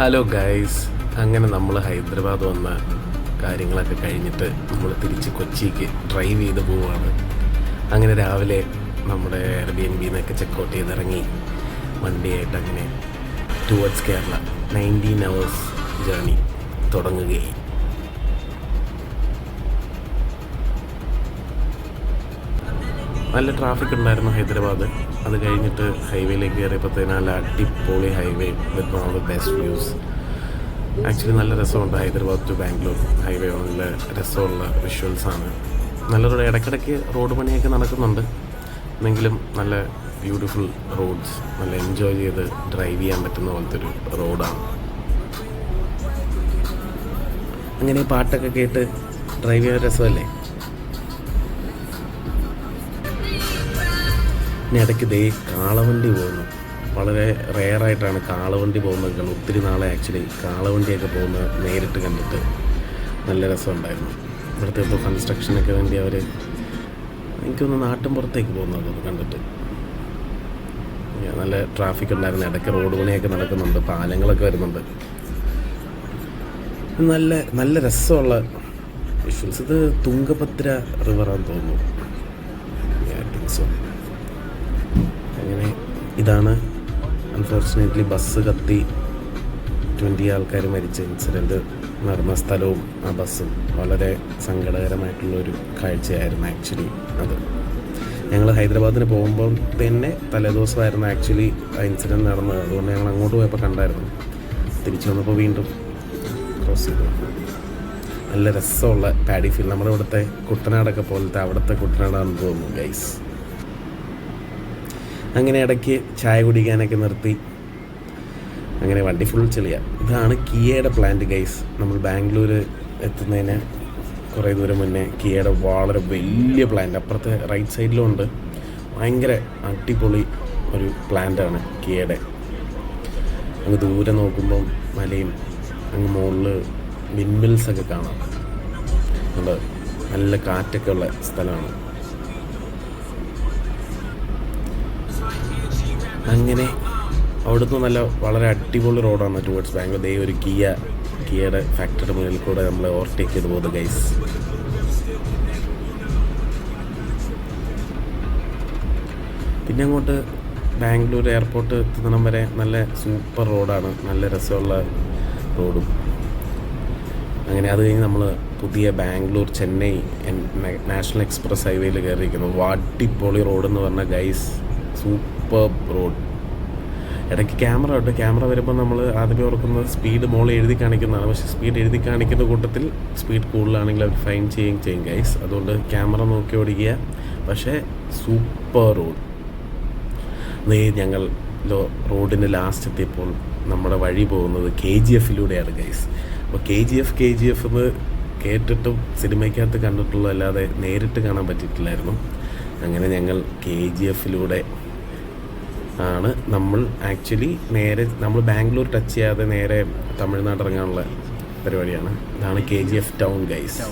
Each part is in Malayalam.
ഹലോ ഗൈസ്, അങ്ങനെ നമ്മൾ ഹൈദരാബാദ് വന്ന കാര്യങ്ങളൊക്കെ കഴിഞ്ഞിട്ട് നമ്മൾ തിരിച്ച് കൊച്ചിക്ക് ഡ്രൈവ് ചെയ്ത് പോവുകയാണ്. അങ്ങനെ രാവിലെ നമ്മുടെ എയർബിഎൻബിയിൽ നിന്നൊക്കെ ചെക്കൗട്ട് ചെയ്തിറങ്ങി വണ്ടിയായിട്ട് അങ്ങനെ ടുവേർഡ്സ് കേരള 19 hours ജേർണി തുടങ്ങുകയായി. നല്ല ട്രാഫിക് ഉണ്ടായിരുന്നു ഹൈദരാബാദ്. അത് കഴിഞ്ഞിട്ട് ഹൈവേയിലേക്ക് കയറിയപ്പോഴത്തേന് നല്ല അടിപൊളി highway with all the best views. Actually നല്ല രസമുണ്ട്. ഹൈദരാബാദ് ടു ബാംഗ്ലൂർ ഹൈവേ നല്ല രസമുള്ള വിഷ്വൽസാണ്. നല്ലൊരു ഇടയ്ക്കിടയ്ക്ക് റോഡ് പണിയൊക്കെ നടക്കുന്നുണ്ട് എന്നെങ്കിലും നല്ല ബ്യൂട്ടിഫുൾ റോഡ്സ്, നല്ല എൻജോയ് ചെയ്ത് ഡ്രൈവ് ചെയ്യാൻ പറ്റുന്ന പോലത്തെ ഒരു റോഡാണ്. അങ്ങനെ പാട്ടൊക്കെ കേട്ട് ഡ്രൈവ് ചെയ്യാൻ രസമല്ലേ. ഇനി ഇടയ്ക്ക് കാളവണ്ടി പോകുന്നു. വളരെ റെയറായിട്ടാണ് കാളവണ്ടി പോകുന്നത്. ഒത്തിരി നാളെ ആക്ച്വലി കാളവണ്ടിയൊക്കെ പോകുന്നത് നേരിട്ട് കണ്ടിട്ട് നല്ല രസമുണ്ടായിരുന്നു. ഇവിടുത്തെ ഇപ്പോൾ കൺസ്ട്രക്ഷനൊക്കെ വേണ്ടി അവർ എനിക്കൊന്ന് നാട്ടിൻ പുറത്തേക്ക് പോകുന്നത് കണ്ടിട്ട് നല്ല ട്രാഫിക് ഉണ്ടായിരുന്നു. ഇടയ്ക്ക് റോഡ് പണിയൊക്കെ നടക്കുന്നുണ്ട്, പാലങ്ങളൊക്കെ വരുന്നുണ്ട്. നല്ല നല്ല രസമുള്ള വിഷ്വൽസ്. ഇത് തുംഗഭദ്ര റിവറാന്ന് തോന്നുന്നു. സോ അങ്ങനെ ഇതാണ് അൺഫോർച്ചുനേറ്റ്ലി ബസ് കത്തി 20 ആൾക്കാർ മരിച്ച ഇൻസിഡൻറ്റ് നടന്ന സ്ഥലവും ആ ബസ്സും വളരെ സങ്കടകരമായിട്ടുള്ളൊരു കാഴ്ചയായിരുന്നു ആക്ച്വലി. അത് ഞങ്ങൾ ഹൈദരാബാദിന് പോകുമ്പോൾ തന്നെ തലേദിവസമായിരുന്നു ആക്ച്വലി ആ ഇൻസിഡൻറ്റ് നടന്നത്. അതുകൊണ്ട് ഞങ്ങൾ അങ്ങോട്ട് പോയപ്പോൾ കണ്ടായിരുന്നു. തിരിച്ചു വന്നപ്പോൾ വീണ്ടും ക്രോസ് ചെയ്തു. നല്ല രസമുള്ള പാഡി ഫീൽ. നമ്മുടെ ഇവിടുത്തെ കുട്ടനാടൊക്കെ പോലത്തെ അവിടുത്തെ കുട്ടനാടാണെന്ന് തോന്നുന്നു ഗൈസ്. അങ്ങനെ ഇടയ്ക്ക് ചായ കുടിക്കാനൊക്കെ നിർത്തി. അങ്ങനെ വണ്ടി ഫുൾ ചെളിയാണ്. ഇതാണ് കിയയുടെ പ്ലാന്റ് ഗൈസ്. നമ്മൾ ബാംഗ്ലൂർ എത്തുന്നതിന് കുറേ ദൂരം മുന്നേ കിയയുടെ വളരെ വലിയ പ്ലാന്റ് അപ്പുറത്തെ റൈറ്റ് സൈഡിലും ഉണ്ട്. ഭയങ്കര അടിപൊളി ഒരു പ്ലാന്റാണ് കിയയുടെ. അങ്ങ് ദൂരെ നോക്കുമ്പം മലയും അങ്ങ് മുകളിൽ വിൻമിൽസൊക്കെ കാണാം. നല്ല കാറ്റൊക്കെ ഉള്ള സ്ഥലമാണ്. അങ്ങനെ അവിടുന്ന് വളരെ അടിപൊളി റോഡാണ് ടുവേർഡ്സ് ബാംഗ്ലൂർ. ഒരു കിയയുടെ ഫാക്ടറിയുടെ മുന്നിൽ കൂടെ നമ്മൾ ഓവർടേക്ക് ചെയ്ത് പോകുന്നത് ഗൈസ്. പിന്നെ അങ്ങോട്ട് ബാംഗ്ലൂർ എയർപോർട്ട് എത്തുന്നിടം വരെ നല്ല സൂപ്പർ റോഡാണ്, നല്ല രസമുള്ള റോഡും. അങ്ങനെ അത് കഴിഞ്ഞ് നമ്മൾ പുതിയ ബാംഗ്ലൂർ ചെന്നൈ നാഷണൽ എക്സ്പ്രസ് ഹൈവേയിൽ കയറിയിരിക്കുന്നു. അടിപൊളി റോഡെന്ന് പറഞ്ഞാൽ ഗൈസ്, സൂപ്പർ റോഡ്. ഇടയ്ക്ക് ക്യാമറ വരുമ്പോൾ നമ്മൾ ആദ്യമേ ഓർക്കുന്നത് സ്പീഡ് മോളിൽ എഴുതി കാണിക്കുന്നതാണ്. പക്ഷേ സ്പീഡ് എഴുതി കാണിക്കുന്ന കൂട്ടത്തിൽ സ്പീഡ് കൂടുതലാണെങ്കിൽ അവർ ഫൈൻ ചെയ്യും ഗൈസ്. അതുകൊണ്ട് ക്യാമറ നോക്കി ഓടിക്കുക. പക്ഷേ സൂപ്പർ റോഡ്. ഞങ്ങൾ റോഡിൻ്റെ ലാസ്റ്റ് എത്തിയപ്പോൾ നമ്മുടെ വഴി പോകുന്നത് KGFയിലൂടെയാണ് ഗൈസ്. അപ്പോൾ KGF എന്ന് കേട്ടിട്ടും സിനിമയ്ക്കകത്ത് കണ്ടിട്ടുള്ളതല്ലാതെ നേരിട്ട് കാണാൻ പറ്റിയിട്ടില്ലായിരുന്നു. അങ്ങനെ ഞങ്ങൾ KGFയിലൂടെ ആണ് നമ്മൾ ആക്ച്വലി നമ്മൾ ബാംഗ്ലൂർ ടച്ച് ചെയ്യാതെ നേരെ തമിഴ്നാട് ഇറങ്ങാനുള്ള പരിപാടിയാണ്. ഇതാണ് KGF ടൗൺ ഗൈസ്.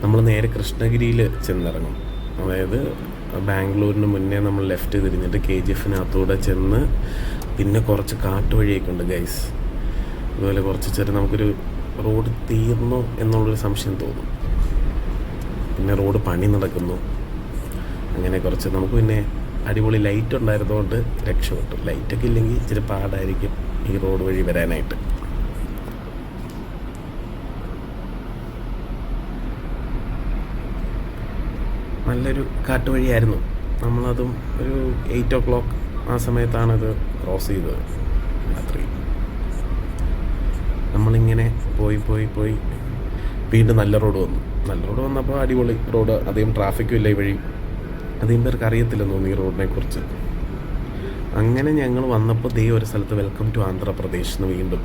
നമ്മൾ നേരെ കൃഷ്ണഗിരിയിൽ ചെന്നിറങ്ങും. അതായത് ബാംഗ്ലൂരിന് മുന്നേ നമ്മൾ ലെഫ്റ്റ് തിരിഞ്ഞിട്ട് KGFനകത്തൂടെ ചെന്ന് പിന്നെ കുറച്ച് കാട്ടുവഴിയൊക്കെ ഉണ്ട് ഗൈസ്. അതുപോലെ കുറച്ച് നമുക്കൊരു റോഡ് തീർന്നു എന്നുള്ളൊരു സംശയം തോന്നും. പിന്നെ റോഡ് പണി നടക്കുന്നു. അങ്ങനെ കുറച്ച് നമുക്ക് പിന്നെ അടിപൊളി ലൈറ്റ് ഉണ്ടായിരുന്നതുകൊണ്ട് രക്ഷപ്പെട്ടു. ലൈറ്റൊക്കെ ഇല്ലെങ്കിൽ ഇച്ചിരി പാടായിരിക്കും ഈ റോഡ് വഴി വരാനായിട്ട്. നല്ലൊരു കാട്ടുവഴിയായിരുന്നു. നമ്മളതും ഒരു 8 o'clock ആ സമയത്താണത് ക്രോസ് ചെയ്തത് രാത്രി. നമ്മളിങ്ങനെ പോയി വീണ്ടും നല്ല റോഡ് വന്നപ്പോൾ അടിപൊളി റോഡ്. അധികം ട്രാഫിക്കും ഇല്ല ഈ വഴി. അധികം പേർക്ക് അറിയത്തില്ലെന്ന് തോന്നുന്നു ഈ റോഡിനെ കുറിച്ച്. അങ്ങനെ ഞങ്ങൾ വന്നപ്പോൾ ഒരു സ്ഥലത്ത് വെൽക്കം ടു ആന്ധ്രാപ്രദേശ് എന്ന് വീണ്ടും.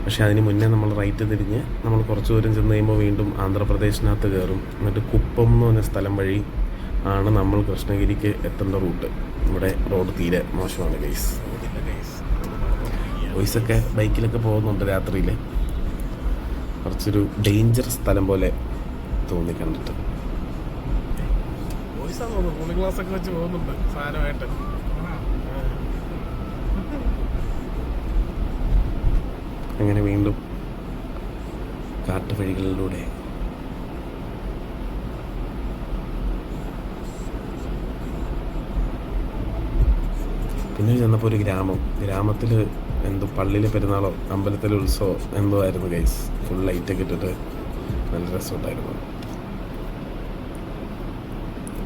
പക്ഷേ അതിന് മുന്നേ നമ്മൾ റൈറ്റ് തിരിഞ്ഞ് നമ്മൾ കുറച്ച് ദൂരം ചെന്ന് കഴിയുമ്പോൾ വീണ്ടും ആന്ധ്രാപ്രദേശിനകത്ത് കയറും. എന്നിട്ട് കുപ്പം എന്ന് പറഞ്ഞ സ്ഥലം വഴി ആണ് നമ്മൾ കൃഷ്ണഗിരിക്ക് എത്തേണ്ട റൂട്ട്. ഇവിടെ റോഡ് തീരെ മോശമാണ് ഗൈസ്. വോയിസൊക്കെ ബൈക്കിലൊക്കെ പോകുന്നുണ്ട് രാത്രിയിൽ. കുറച്ചൊരു ഡേഞ്ചർ സ്ഥലം പോലെ തോന്നി കണ്ടിട്ട്. കൂളിംഗ് ഗ്ലാസ് ഒക്കെ വെച്ച് പോകുന്നുണ്ട് സാധനമായിട്ട്. അങ്ങനെ വീണ്ടും കാട്ടുവഴികളിലൂടെ പിന്നെ ചെന്നപ്പോൾ ഒരു ഗ്രാമത്തിൽ എന്തോ പള്ളിയിലെ പെരുന്നാളോ അമ്പലത്തിലെ ഉത്സവമോ എന്തോ ആയിരുന്നു ഗൈസ്. ഫുൾ ലൈറ്റൊക്കെ ഇട്ടിട്ട് നല്ല രസമുണ്ടായിരുന്നു.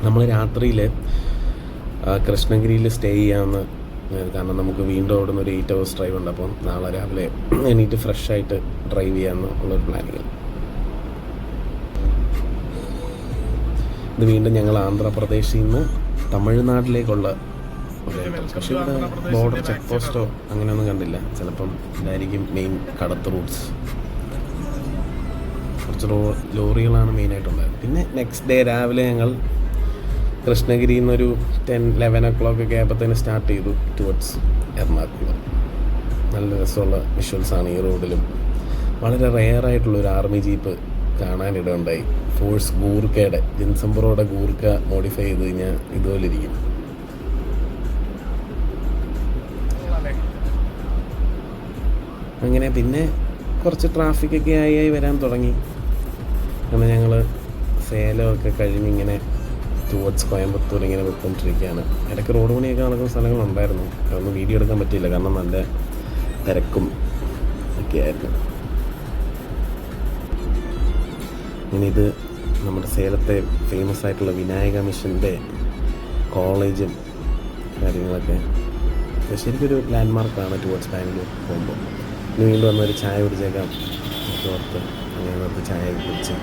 നമ്മൾ രാത്രിയിൽ കൃഷ്ണഗിരിയിൽ സ്റ്റേ ചെയ്യാമെന്ന്, കാരണം നമുക്ക് വീണ്ടും അവിടെ നിന്ന് ഒരു 8 hours ഡ്രൈവ് ഉണ്ട്. അപ്പം നാളെ രാവിലെ എണീറ്റ് ഫ്രഷായിട്ട് ഡ്രൈവ് ചെയ്യാമെന്ന് ഉള്ളൊരു പ്ലാനിങ്. ഇത് വീണ്ടും ഞങ്ങൾ ആന്ധ്രാപ്രദേശിൽ നിന്ന് തമിഴ്നാട്ടിലേക്കുള്ള, പക്ഷേ ഇവിടെ ബോർഡർ ചെക്ക് പോസ്റ്റോ അങ്ങനെയൊന്നും കണ്ടില്ല. ചിലപ്പം ഇതായിരിക്കും മെയിൻ കടത്ത് റൂട്ട്സ്. കുറച്ച് ലോറികളാണ് മെയിനായിട്ടുള്ളത്. പിന്നെ നെക്സ്റ്റ് ഡേ രാവിലെ ഞങ്ങൾ കൃഷ്ണഗിരിയിൽ നിന്നൊരു 10-11 o'clock ഒക്കെ ആയപ്പോഴത്തേന് സ്റ്റാർട്ട് ചെയ്തു ടുവേർഡ്സ് എറണാകുളം. നല്ല രസമുള്ള വിഷ്വൽസാണ് ഈ റോഡിലും. വളരെ റെയറായിട്ടുള്ളൊരു ആർമി ജീപ്പ് കാണാനിടയുണ്ടായി. ഫോഴ്സ് ഗൂർക്കയുടെ, ജിൻസംബറോടെ ഗൂർക്ക മോഡിഫൈ ചെയ്ത് കഴിഞ്ഞാൽ ഇതുപോലെ ഇരിക്കും. അങ്ങനെ പിന്നെ കുറച്ച് ട്രാഫിക്കൊക്കെ ആയി വരാൻ തുടങ്ങി. അങ്ങനെ ഞങ്ങൾ സേലമൊക്കെ കഴിഞ്ഞിങ്ങനെ ടുവേർഡ്സ് കോയമ്പത്തൂർ ഇങ്ങനെ പോയിക്കൊണ്ടിരിക്കുകയാണ്. ഇടയ്ക്ക് റോഡ് പണിയൊക്കെ നടക്കുന്ന സ്ഥലങ്ങളുണ്ടായിരുന്നു. അതൊന്നും വീഡിയോ എടുക്കാൻ പറ്റിയില്ല, കാരണം നല്ല തിരക്കും ഒക്കെ ആയിരുന്നു. ഇനി ഇത് നമ്മുടെ സേലത്തെ ഫേമസ് ആയിട്ടുള്ള വിനായക മിഷൻ്റെ കോളേജും കാര്യങ്ങളൊക്കെ ശരിക്കൊരു ലാൻഡ്മാർക്കാണ് ടുവേർഡ്സ് ബാംഗ്ലൂർ പോകുമ്പോൾ. ഇനി വീണ്ടും വന്നൊരു ചായ കുടിച്ചേക്കാം ഓർത്ത് അങ്ങനെ നിർത്തി ചായ കുടിച്ച്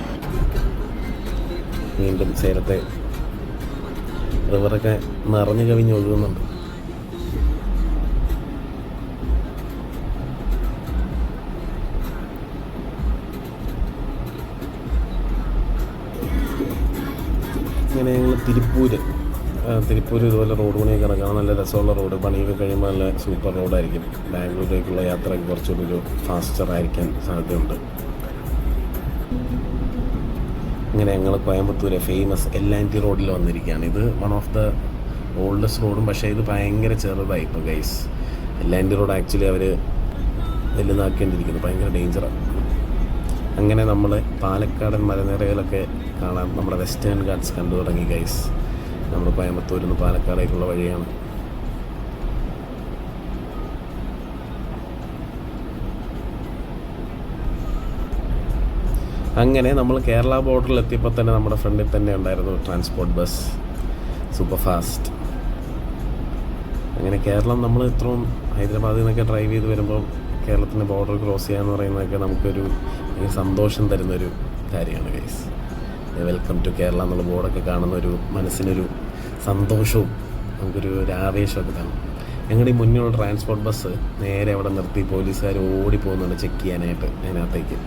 വീണ്ടും സേലത്തെ റിവറൊക്കെ നിറഞ്ഞു കവിഞ്ഞ് ഒഴുകുന്നുണ്ട്. ഇങ്ങനെ ഞങ്ങൾ തിരുപ്പൂർ ഇതുപോലെ റോഡ് പണിയൊക്കെ നടക്കണം. നല്ല രസമുള്ള റോഡ്. പണിയൊക്കെ കഴിയുമ്പോൾ നല്ല സൂപ്പർ റോഡായിരിക്കും. ബാംഗ്ലൂരിലേക്കുള്ള യാത്രയ്ക്ക് കുറച്ചുകൂടി ഫാസ്റ്റർ ആയിരിക്കാൻ സാധ്യതയുണ്ട്. ഇങ്ങനെ ഞങ്ങൾ കോയമ്പത്തൂരെ ഫേമസ് L&T റോഡിൽ വന്നിരിക്കുകയാണ്. ഇത് വൺ ഓഫ് ദ ഓൾഡസ്റ്റ് റോഡും, പക്ഷേ ഇത് ഭയങ്കര ചെറുതായി ഇപ്പോൾ ഗൈസ്. L&T റോഡ് ആക്ച്വലി അവർ വലുതാക്കേണ്ടിയിരിക്കുന്നു, ഭയങ്കര ഡേഞ്ചറാണ്. അങ്ങനെ നമ്മൾ പാലക്കാടൻ മലനിരകളൊക്കെ കാണാൻ നമ്മുടെ വെസ്റ്റേൺ ഗാർഡ്സ് കണ്ടു തുടങ്ങി ഗൈസ്. നമ്മൾ കോയമ്പത്തൂരിൽ നിന്ന് പാലക്കാടേക്കുള്ള വഴിയാണ്. അങ്ങനെ നമ്മൾ കേരള ബോർഡറിൽ എത്തിയപ്പോൾ തന്നെ നമ്മുടെ ഫ്രണ്ടിൽ തന്നെ ഉണ്ടായിരുന്നു ട്രാൻസ്പോർട്ട് ബസ്, സൂപ്പർ ഫാസ്റ്റ്. അങ്ങനെ കേരളം നമ്മൾ ഇത്രയും ഹൈദരാബാദിൽ നിന്നൊക്കെ ഡ്രൈവ് ചെയ്ത് വരുമ്പോൾ കേരളത്തിൻ്റെ ബോർഡർ ക്രോസ് ചെയ്യാന്ന് പറയുന്നതൊക്കെ നമുക്കൊരു സന്തോഷം തരുന്നൊരു കാര്യമാണ് ഗൈസ്. വെൽക്കം ടു കേരള എന്നുള്ള ബോർഡൊക്കെ കാണുന്നൊരു മനസ്സിനൊരു സന്തോഷവും നമുക്കൊരു ആവേശമൊക്കെ കാണും. ഞങ്ങളുടെ ഈ മുന്നിലുള്ള ട്രാൻസ്പോർട്ട് ബസ് നേരെ അവിടെ നിർത്തി പോലീസുകാർ ഓടിപ്പോകുന്നുണ്ട് ചെക്ക് ചെയ്യാനായിട്ട് അതിനകത്തേക്ക്.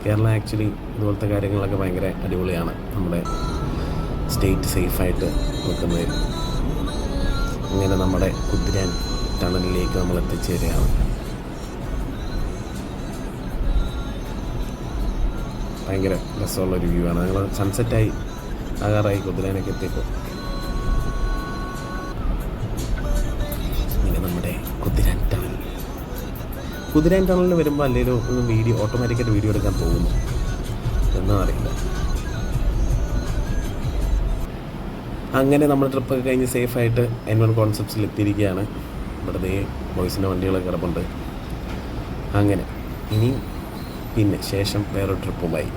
കേരള ആക്ച്വലി ഇതുപോലത്തെ കാര്യങ്ങളൊക്കെ ഭയങ്കര അടിപൊളിയാണ്. നമ്മുടെ സ്റ്റേറ്റ് സേഫായിട്ട് നിൽക്കുന്നതിൽ. അങ്ങനെ നമ്മുടെ കുതിരാൻ ടണലിലേക്ക് നമ്മൾ എത്തിച്ചേരുകയാണ്. ഭയങ്കര രസമുള്ളൊരു വ്യൂ ആണ്. ഞങ്ങൾ സൺസെറ്റായി ആകാറായി കുതിരാനൊക്കെ എത്തിയപ്പോൾ. ഇങ്ങനെ നമ്മുടെ കുതിരാൻ ടണലിൽ വരുമ്പോൾ അല്ലെങ്കിലും ഒന്ന് വീഡിയോ ഓട്ടോമാറ്റിക്കായിട്ട് വീഡിയോ എടുക്കാൻ പോകുന്നു എന്നാ അറിയില്ല. അങ്ങനെ നമ്മൾ ട്രിപ്പൊക്കെ കഴിഞ്ഞ് സേഫായിട്ട് N1 കോൺസെപ്റ്റ്സിൽ എത്തിയിരിക്കുകയാണ്. ഇവിടുത്തെ ബോയ്സിൻ്റെ വണ്ടികളൊക്കെ കിടപ്പുണ്ട്. അങ്ങനെ ഇനി പിന്നെ ശേഷം വേറൊരു ട്രിപ്പുമായി.